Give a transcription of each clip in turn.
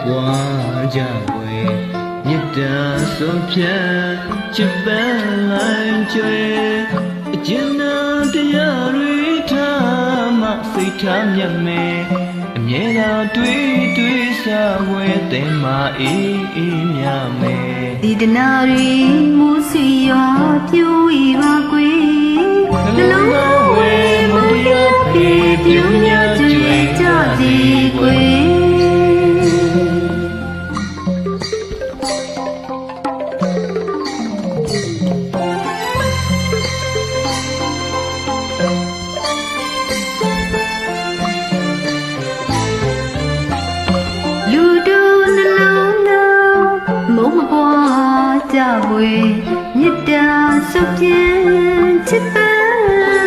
ပွားကြွယ်မြစ်တာဆုံးဖြတ်ချစ်ပန်းလိုက်ကျွဲအကျဉ်းနာတရားတွေထားမှစိတ်ထားမြတ်မယ်အမြဲတမ်းတွေးစားဝဲတဲ့မှာအေးမြမယ်ဒီတနာရီမူစီရွာပြူဝီပါကွေနှလုံးသားဝဲမတရားပြေပြူမြကြွေကြစီကွေလူတို့နှလုံးသားမုံမပွားကြွေမြစ်တာဆုပ်ပြင်းချစ်ပန်း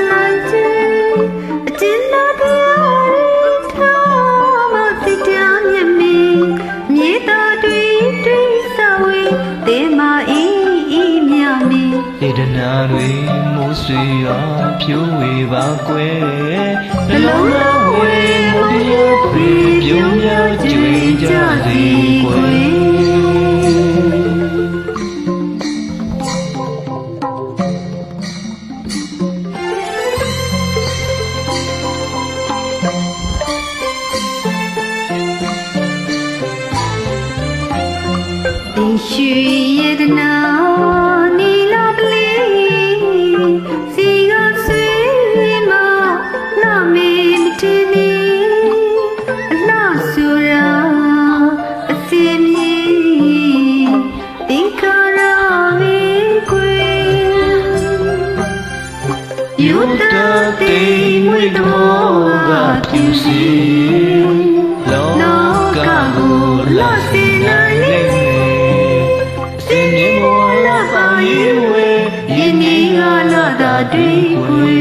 လိုက်ချေအကျဉ်းနာတရားထားမသိတရားမြတ်မီမြေသားတွေစားဝေးတေမာအေးမြမီစေတနာတွေမိုးဆွေရွာဖြိုးဝေပါကွယ်နှလုံးသားဝဲမတရားပြေပြုံးများကြွေကြစီကွယ်ရှိရတနာနီလာပလေးစီကဆွေးမလာမေမတင်နေအလားဆိုရာအစီမြေတင်ခါရာမေကွေယူတာတေမွေတော်ကပြူစီလောကကိုလာစီနိုင်လေတွေ့ခွေ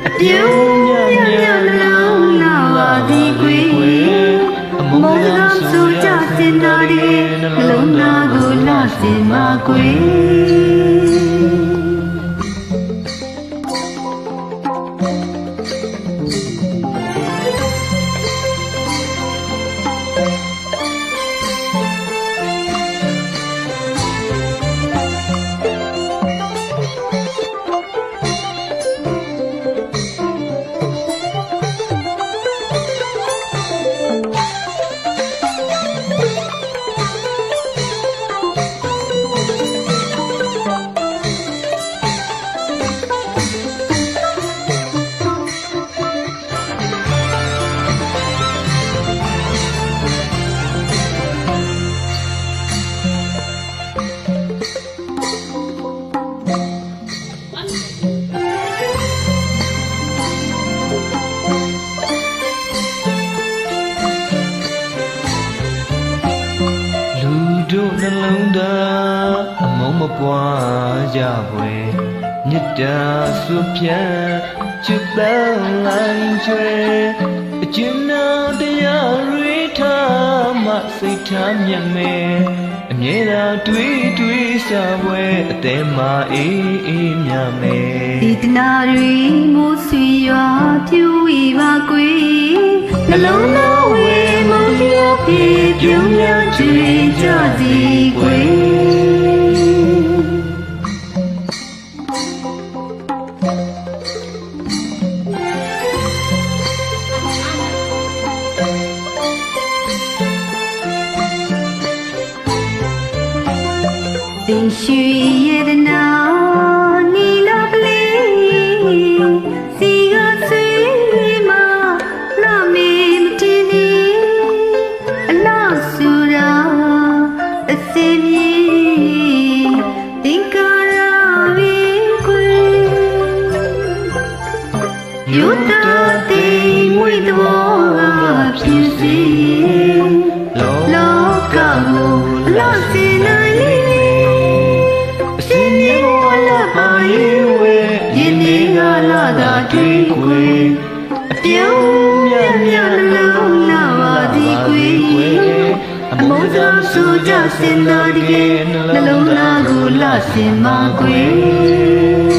အပြုံးညညလုံးလာပါသည်ခွေအမုန်းကဆိုကြစင်နာရီနှလုံးသားကိုလာစင်ပါခွေတို့နှလုံးသားအမုန်းမပွားကြွယ်မြစ်တာဆွဖြတ်ချစ်ပန်းလိုက်ကျွဲအကျဉ်းနာတရားတွေထားမှစိတ်ထားမြတ်မယ်အမြဲတမ်းတွေးစားဝဲအသေးမှအေးမြမယ်ဒီတနာရီမိုးဆွေရွာပြူဝီပါကွေနှလုံးသားဝဲမုန်းတရားပြေပြုံးများကြွေကြစီကွေတင်ရှိရတနာနီလာပလေးစီကဆွေးမလာမေမတင်နေအလားဆိုရာအစီမြေတင်ကာရာဝေခွေယူတာတေမွေတော်ကဖြစ်စီလောကကိုလာစီနိုင်လာတာတွေ့ခွေအပြုံးမြလုံးလာပါသည်ခွေအမုန်းသာဆိုကြစင်တော်ဒီနှလုံးသားကိုလာစင်ပါခွေ